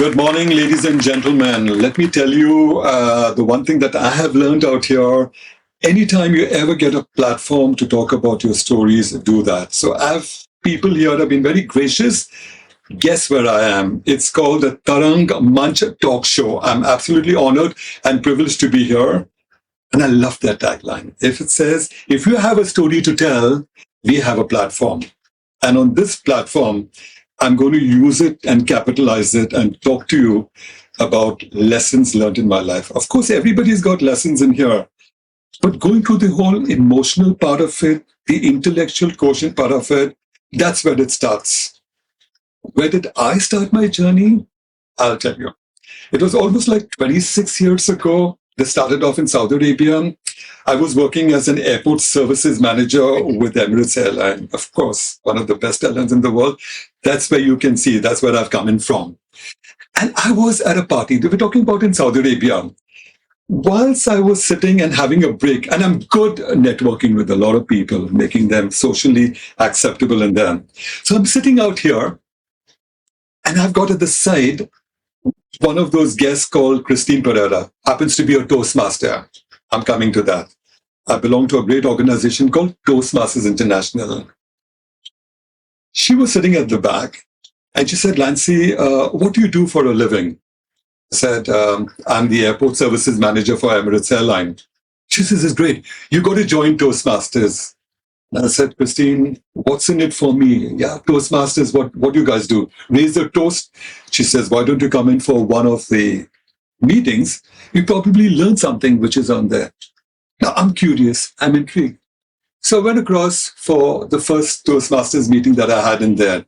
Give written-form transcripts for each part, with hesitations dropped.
Good morning, ladies and gentlemen. Let me tell you the one thing that I have learned out here. Anytime you ever get a platform to talk about your stories, do that. So I have people here that have been very gracious. Guess where I am? It's called the Tarang Manch Talk Show. I'm absolutely honored and privileged to be here. And I love that tagline. If it says, if you have a story to tell, we have a platform. And on this platform, I'm going to use it and capitalize it and talk to you about lessons learned in my life. Of course, everybody's got lessons in here, but going through the whole emotional part of it, the intellectual quotient part of it, that's where it starts. Where did I start my journey? I'll tell you. It was almost like 26 years ago. This started off in Saudi Arabia. I was working as an airport services manager with Emirates Airlines. Of course, one of the best airlines in the world. That's where you can see, that's where I've come in from. And I was at a party, they were talking about in Saudi Arabia. Whilst I was sitting and having a break, and I'm good networking with a lot of people, making them socially acceptable in them. So I'm sitting out here, and I've got at the side one of those guests called Christine Pereira, happens to be a Toastmaster. I'm coming to that. I belong to a great organization called Toastmasters International. She was sitting at the back and she said, Lancy, what do you do for a living? I said, I'm the airport services manager for Emirates Airlines. She says, it's great. You got to join Toastmasters. And I said, Christine, what's in it for me? Yeah, Toastmasters, what do you guys do? Raise the toast. She says, why don't you come in for one of the meetings? You probably learn something which is on there. Now, I'm curious. I'm intrigued. So I went across for the first Toastmasters meeting that I had in there.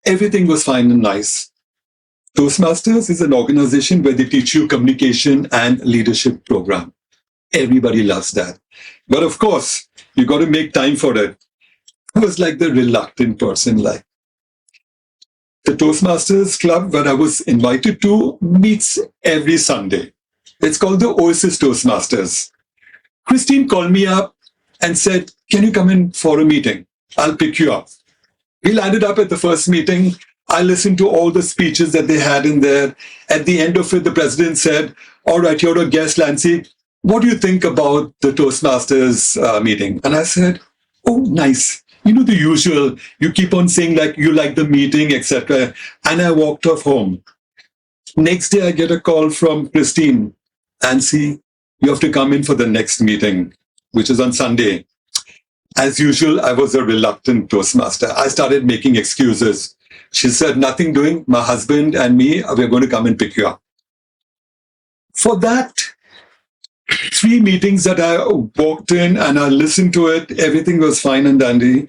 Everything was fine and nice. Toastmasters is an organization where they teach you communication and leadership program. Everybody loves that. But of course, you got to make time for it. I was like the reluctant person. Like the Toastmasters Club, where I was invited to, meets every Sunday. It's called the Oasis Toastmasters. Christine called me up and said, can you come in for a meeting? I'll pick you up. We landed up at the first meeting. I listened to all the speeches that they had in there. At the end of it, the president said, all right, you're a guest, Lancy. What do you think about the Toastmasters meeting? And I said, oh, nice. You know, the usual, you keep on saying like you like the meeting, etc. And I walked off home. Next day, I get a call from Christine. Nancy, you have to come in for the next meeting, which is on Sunday. As usual, I was a reluctant Toastmaster. I started making excuses. She said, nothing doing. My husband and me, we're going to come and pick you up. For that, 3 meetings that I walked in and I listened to it, everything was fine and dandy,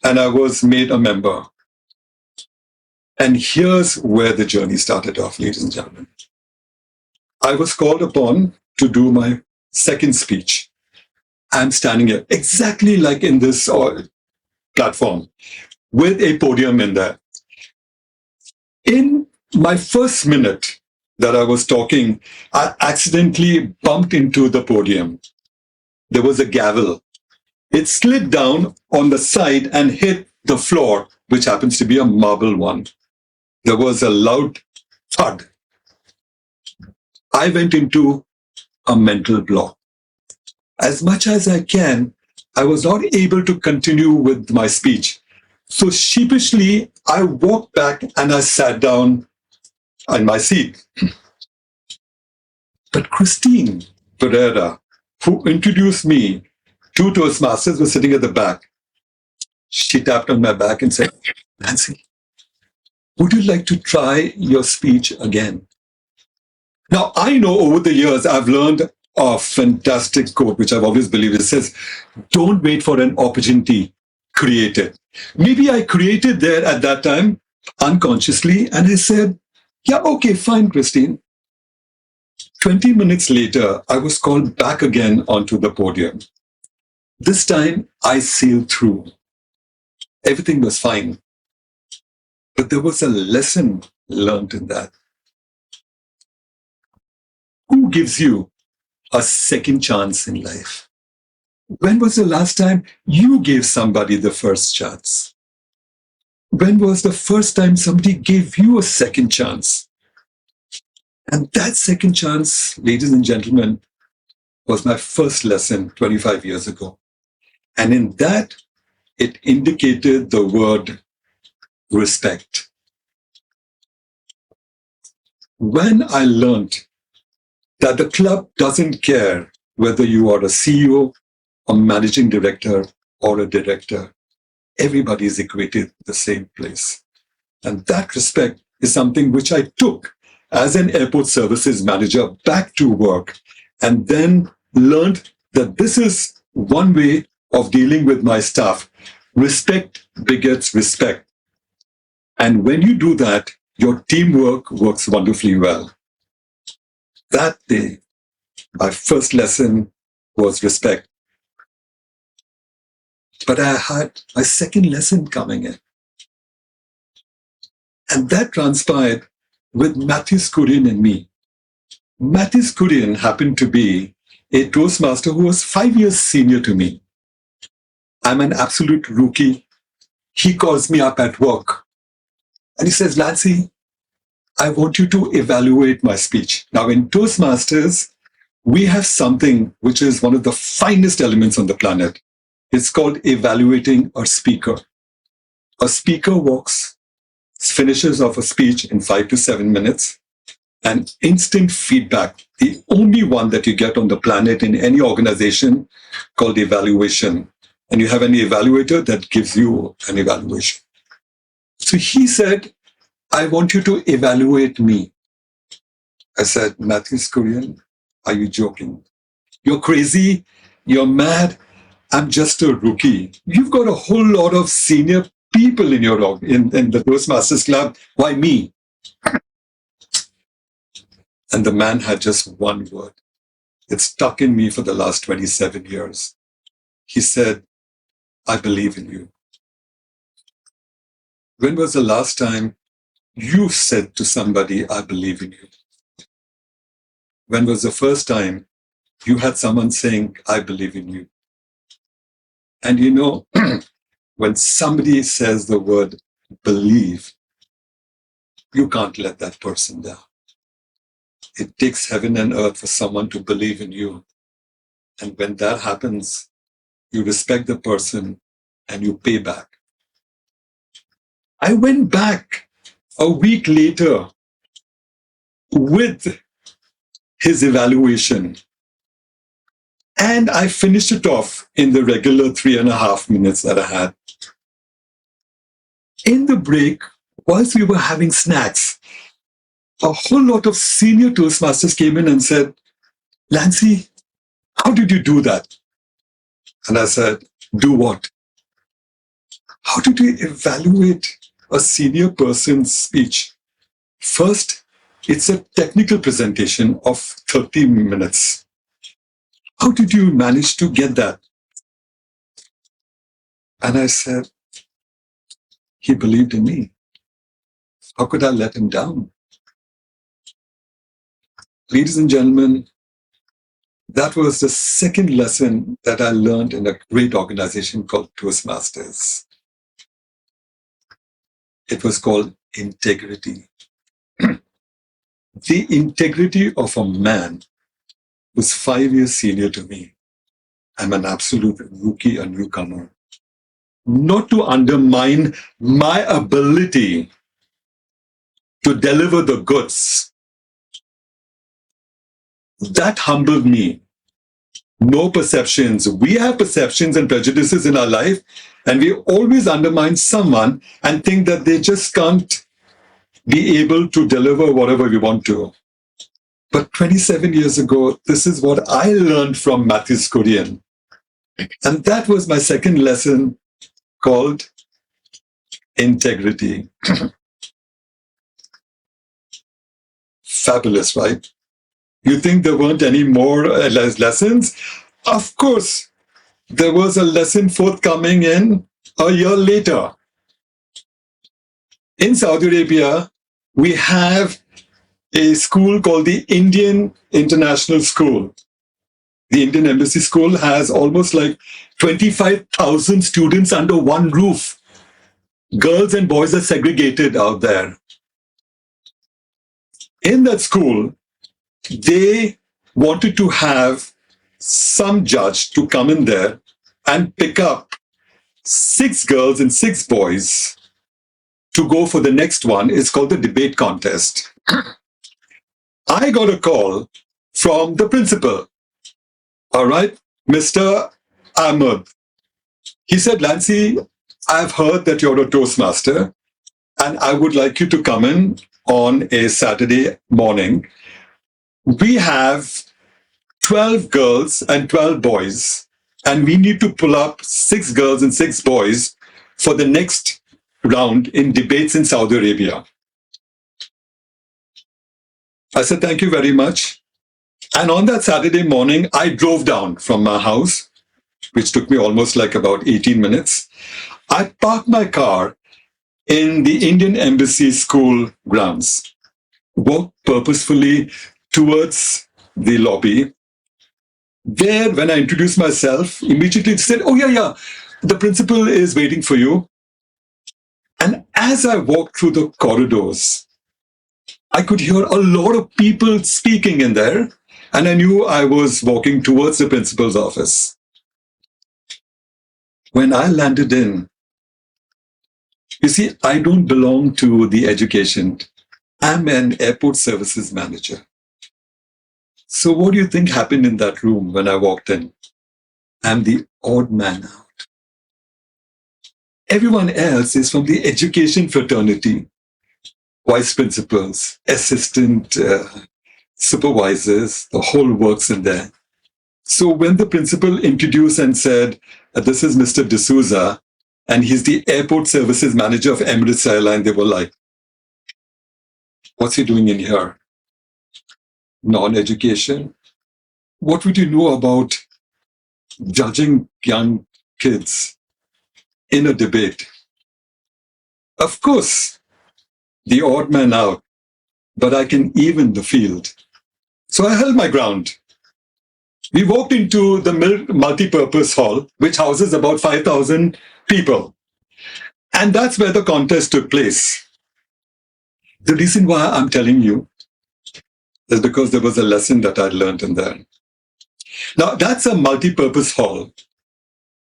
and I was made a member. And here's where the journey started off, ladies and gentlemen. I was called upon to do my second speech. I'm standing here exactly like in this platform with a podium in there. In my first minute that I was talking, I accidentally bumped into the podium. There was a gavel. It slid down on the side and hit the floor, which happens to be a marble one. There was a loud thud. I went into a mental block. As much as I can, I was not able to continue with my speech. So sheepishly, I walked back and I sat down on my seat. But Christine Pereira, who introduced me to Toastmasters, was sitting at the back. She tapped on my back and said, Nancy, would you like to try your speech again? Now, I know over the years, I've learned a fantastic quote, which I've always believed. It says, don't wait for an opportunity, create it. Maybe I created there at that time unconsciously, and I said, yeah, okay, fine, Christine. 20 minutes later, I was called back again onto the podium. This time, I sailed through. Everything was fine. But there was a lesson learned in that. Who gives you a second chance in life? When was the last time you gave somebody the first chance? When was the first time somebody gave you a second chance? And that second chance, ladies and gentlemen, was my first lesson 25 years ago. And in that, it indicated the word respect. When I learned that the club doesn't care whether you are a CEO, a managing director, or a director, everybody is equated the same place. And that respect is something which I took as an airport services manager back to work, and then learned that this is one way of dealing with my staff. Respect begets respect. And when you do that, your teamwork works wonderfully well. That day, my first lesson was respect. But I had my second lesson coming in. And that transpired with Matthew Skurian and me. Matthew Skurian happened to be a Toastmaster who was 5 years senior to me. I'm an absolute rookie. He calls me up at work and he says, Lancy, I want you to evaluate my speech. Now, in Toastmasters, we have something which is one of the finest elements on the planet. It's called evaluating a speaker. A speaker finishes off a speech in 5 to 7 minutes, and instant feedback, the only one that you get on the planet in any organization, called evaluation. And you have an evaluator that gives you an evaluation. So he said, I want you to evaluate me. I said, Matthew Skurian, are you joking? You're crazy. You're mad. I'm just a rookie. You've got a whole lot of senior people in the Toastmasters Club. Why me? And the man had just one word. It stuck in me for the last 27 years. He said, I believe in you. When was the last time you said to somebody, I believe in you? When was the first time you had someone saying, I believe in you? And you know, when somebody says the word believe, you can't let that person down. It takes heaven and earth for someone to believe in you. And when that happens, you respect the person and you pay back. I went back a week later with his evaluation, and I finished it off in the regular 3.5 minutes that I had. In the break, whilst we were having snacks, a whole lot of senior Toastmasters came in and said, Lancy, how did you do that? And I said, do what? How did you evaluate a senior person's speech? First, it's a technical presentation of 30 minutes. How did you manage to get that? And I said, he believed in me. How could I let him down? Ladies and gentlemen, that was the second lesson that I learned in a great organization called Toastmasters. It was called integrity. The integrity of a man who's 5 years senior to me. I'm an absolute rookie, a newcomer. Not to undermine my ability to deliver the goods. That humbled me. No perceptions. We have perceptions and prejudices in our life, and we always undermine someone and think that they just can't be able to deliver whatever we want to. But 27 years ago, this is what I learned from Matthew Skurian. And that was my second lesson, called integrity. Fabulous, right? You think there weren't any more lessons? Of course, there was a lesson forthcoming in a year later. In Saudi Arabia, we have a school called the Indian International School. The Indian Embassy School has almost like 25,000 students under one roof. Girls and boys are segregated out there. In that school, they wanted to have some judge to come in there and pick up 6 girls and 6 boys to go for the next one. It's called the debate contest. I got a call from the principal. All right, Mr. Ahmed. He said, Lancy, I've heard that you're a Toastmaster, and I would like you to come in on a Saturday morning. We have 12 girls and 12 boys, and we need to pull up 6 girls and 6 boys for the next round in debates in Saudi Arabia. I said, thank you very much. And on that Saturday morning, I drove down from my house, which took me almost like about 18 minutes. I parked my car in the Indian Embassy school grounds, walked purposefully towards the lobby. There, when I introduced myself, immediately said, oh, yeah, the principal is waiting for you. And as I walked through the corridors, I could hear a lot of people speaking in there, and I knew I was walking towards the principal's office. When I landed in, you see, I don't belong to the education. I'm an airport services manager. So what do you think happened in that room when I walked in? I'm the odd man out. Everyone else is from the education fraternity, vice principals, assistant supervisors, the whole works in there. So when the principal introduced and said, this is Mr. Dsouza, and he's the airport services manager of Emirates Airlines, they were like, what's he doing in here? Non-education? What would you know about judging young kids in a debate? Of course, the odd man out, but I can even the field. So I held my ground. We walked into the multi-purpose hall, which houses about 5,000 people. And that's where the contest took place. The reason why I'm telling you is because there was a lesson that I learned in there. Now, that's a multi-purpose hall.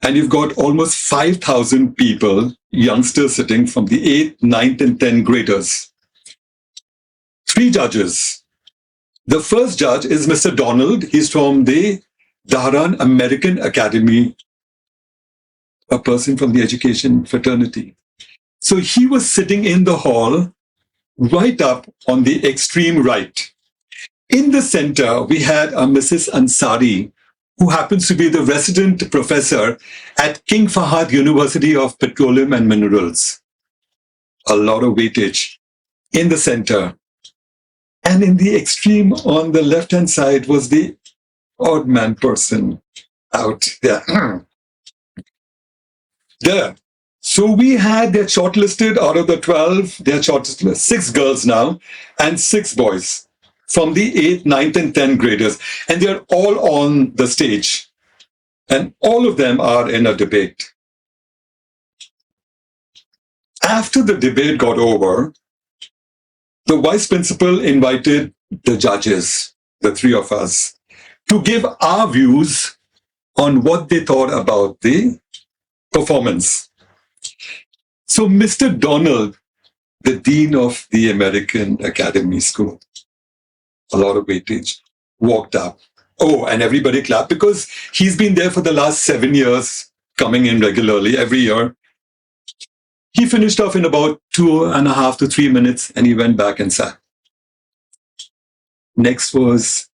And you've got almost 5,000 people, youngsters sitting from the 8th, 9th, and 10th graders. 3 judges. The first judge is Mr. Donald. He's from the Tarang American Academy, a person from the education fraternity. So he was sitting in the hall, right up on the extreme right. In the center, we had a Mrs. Ansari, who happens to be the resident professor at King Fahad University of Petroleum and Minerals. A lot of weightage in the center. And in the extreme on the left-hand side was the odd man person out there. There. So we had that shortlisted out of the 12, they're shortlisted 6 girls now and 6 boys from the 8th, 9th, and 10th graders. And they're all on the stage. And all of them are in a debate. After the debate got over, the vice principal invited the judges, the 3 of us, to give our views on what they thought about the performance. So Mr. Donald, the dean of the American Academy School, a lot of weightage, walked up. Oh, and everybody clapped because he's been there for the last 7 years, coming in regularly every year. He finished off in about 2.5 to 3 minutes, and he went back and sat. Next was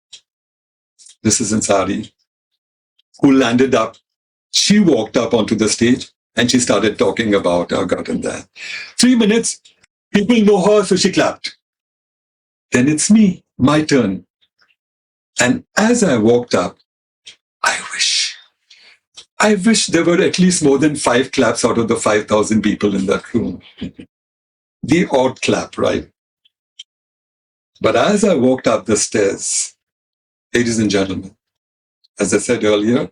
Mrs. Ansari, who landed up. She walked up onto the stage, and she started talking about our gut and that. 3 minutes, people know her, so she clapped. Then it's me, my turn. And as I walked up, I wish there were at least more than 5 claps out of the 5,000 people in that room. The odd clap, right? But as I walked up the stairs, ladies and gentlemen, as I said earlier,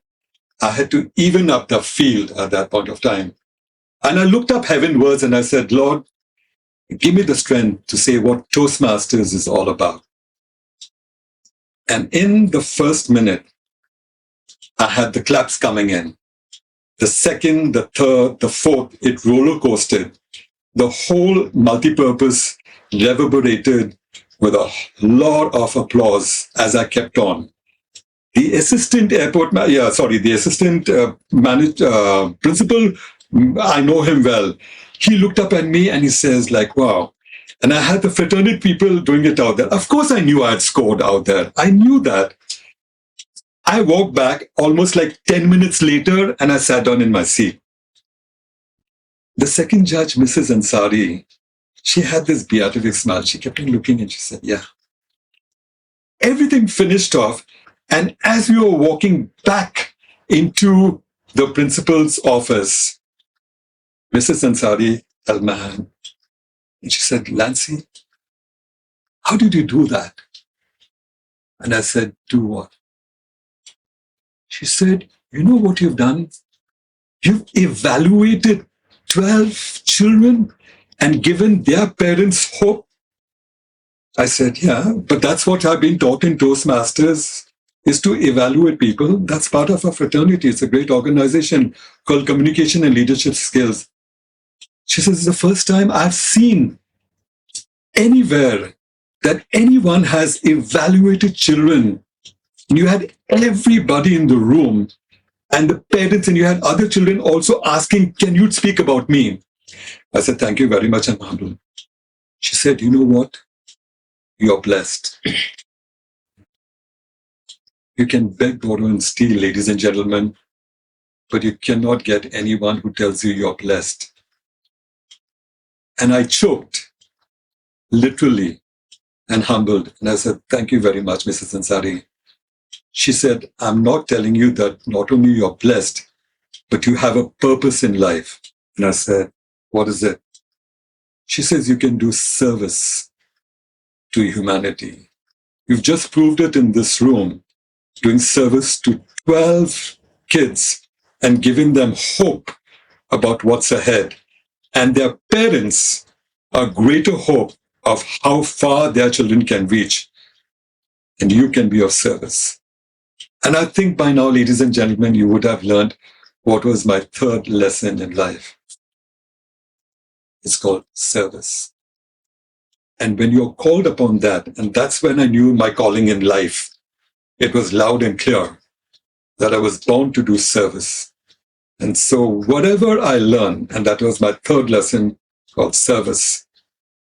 I had to even up the field at that point of time. And I looked up heavenwards and I said, Lord, Give me the strength to say what Toastmasters is all about. And in the first minute, I had the claps coming in. The second, the third, the fourth, it roller coasted. The whole multi-purpose reverberated with a lot of applause as I kept on. The assistant principal, I know him well. He looked up at me and he says like, wow. And I had the fraternity people doing it out there. Of course, I knew I had scored out there. I knew that. I walked back almost like 10 minutes later and I sat down in my seat. The second judge, Mrs. Ansari, she had this beatific smile. She kept on looking and she said, yeah. Everything finished off. And as we were walking back into the principal's office, Mrs. Ansari held my hand and she said, Lancy, how did you do that? And I said, do what? She said, you know what you've done? You've evaluated 12 children and given their parents hope. I said, yeah, but that's what I've been taught in Toastmasters, is to evaluate people. That's part of our fraternity. It's a great organization called Communication and Leadership Skills. She says, it's the first time I've seen anywhere that anyone has evaluated children. And you had everybody in the room and the parents, and you had other children also asking, can you speak about me? I said, thank you very much, I'm humbled. She said, you know what? You're blessed. You can beg, borrow, and steal, ladies and gentlemen, but you cannot get anyone who tells you you're blessed. And I choked, literally, and humbled. And I said, thank you very much, Mrs. Ansari. She said, I'm not telling you that not only you're blessed, but you have a purpose in life. And I said, what is it? She says, you can do service to humanity. You've just proved it in this room, doing service to 12 kids and giving them hope about what's ahead. And their parents a greater hope of how far their children can reach. And you can be of service. And I think by now, ladies and gentlemen, you would have learned what was my third lesson in life. It's called service. And when you're called upon that, and that's when I knew my calling in life, it was loud and clear that I was born to do service. And so whatever I learned, and that was my third lesson called service.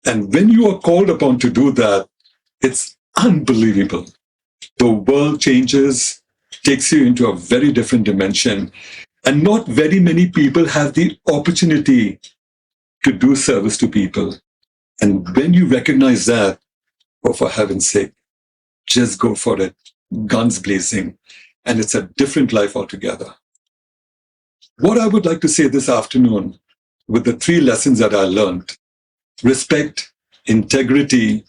And when you are called upon to do that, it's unbelievable. The world changes, takes you into a very different dimension. And not very many people have the opportunity to do service to people. And when you recognize that, oh, for heaven's sake, just go for it, guns blazing. And it's a different life altogether. What I would like to say this afternoon, with the three lessons that I learned: respect, integrity,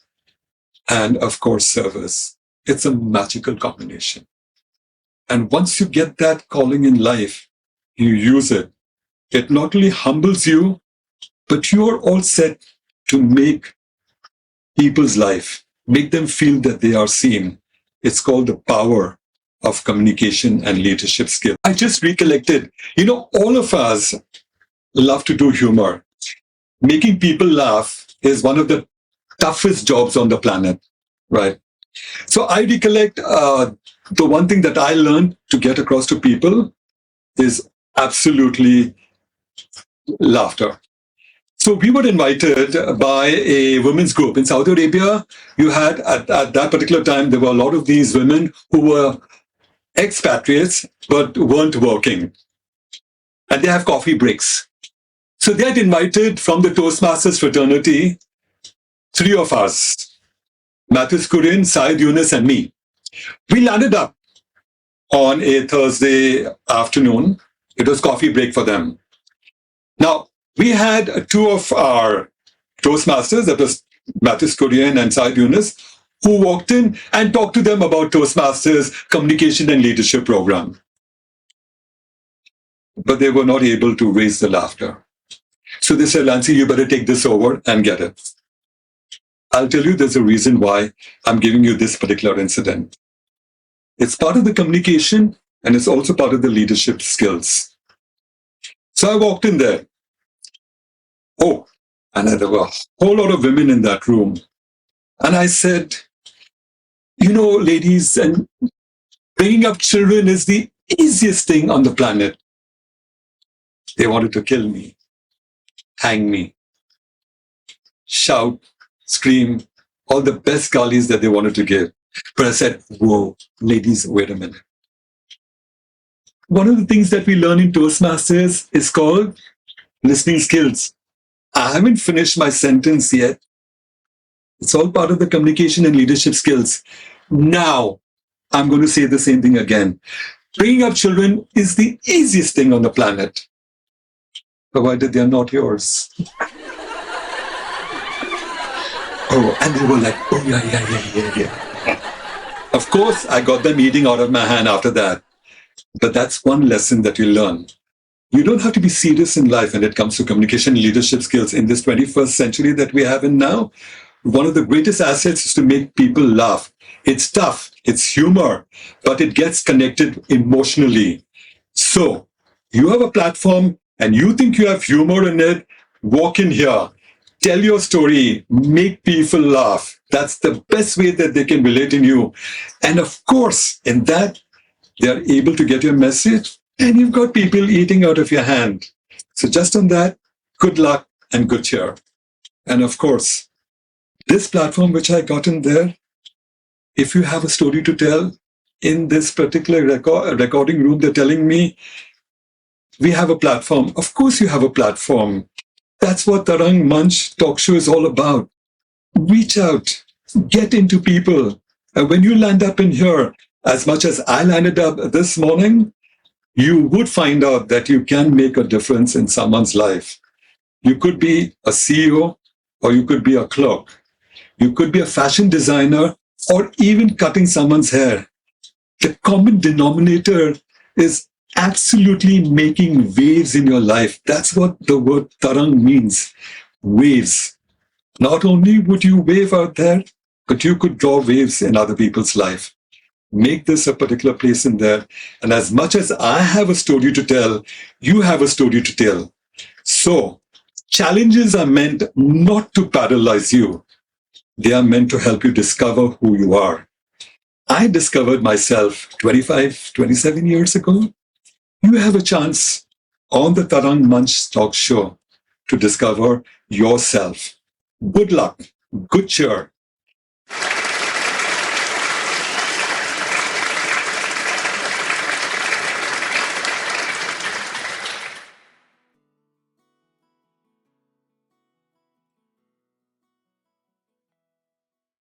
and of course, service. It's a magical combination. And once you get that calling in life, you use it. It not only humbles you, but you're all set to make people's life, make them feel that they are seen. It's called the power of communication and leadership skill. I just recollected, all of us love to do humor. Making people laugh is one of the toughest jobs on the planet, right? So I recollect the one thing that I learned to get across to people is absolutely laughter. So we were invited by a women's group in Saudi Arabia. You had, at that particular time, there were a lot of these women who were expatriates but weren't working. And they have coffee breaks. So they had invited from the Toastmasters fraternity 3 of us, Mathis Kurin, Syed Yunus, and me. We landed up on a Thursday afternoon. It was coffee break for them. Now, we had 2 of our Toastmasters, that was Mathis Kurin and Syed Yunus, who walked in and talked to them about Toastmasters communication and leadership program. But they were not able to raise the laughter. So they said, Lancy, you better take this over and get it. I'll tell you, there's a reason why I'm giving you this particular incident. It's part of the communication and it's also part of the leadership skills. So I walked in there. Oh, and there were a whole lot of women in that room. And I said, you know, ladies, and bringing up children is the easiest thing on the planet. They wanted to kill me, hang me, shout, scream, all the best galis that they wanted to give. But I said, whoa, ladies, wait a minute. One of the things that we learn in Toastmasters is called listening skills. I haven't finished my sentence yet. It's all part of the communication and leadership skills. Now, I'm going to say the same thing again. Bringing up children is the easiest thing on the planet, provided they're not yours. Oh, and they were like, oh, yeah. Of course, I got them eating out of my hand after that. But that's one lesson that you learn. You don't have to be serious in life when it comes to communication and leadership skills in this 21st century that we have in now. One of the greatest assets is to make people laugh. It's tough, it's humor, but it gets connected emotionally. So, you have a platform and you think you have humor in it, walk in here, tell your story, make people laugh. That's the best way that they can relate in you. And of course, in that, they are able to get your message and you've got people eating out of your hand. So just on that, good luck and good cheer. And of course, this platform which I got in there, if you have a story to tell in this particular recording room, they're telling me, we have a platform. Of course you have a platform. That's what Tarang Manch TalkShow is all about. Reach out, get into people. And when you land up in here, as much as I landed up this morning, you would find out that you can make a difference in someone's life. You could be a CEO or you could be a clerk. You could be a fashion designer or even cutting someone's hair. The common denominator is absolutely making waves in your life. That's what the word Tarang means, waves. Not only would you wave out there, but you could draw waves in other people's life. Make this a particular place in there. And as much as I have a story to tell, you have a story to tell. So, challenges are meant not to paralyze you. They are meant to help you discover who you are. I discovered myself 25, 27 years ago. You have a chance on the Tarang Manch Talk Show to discover yourself. Good luck, good cheer,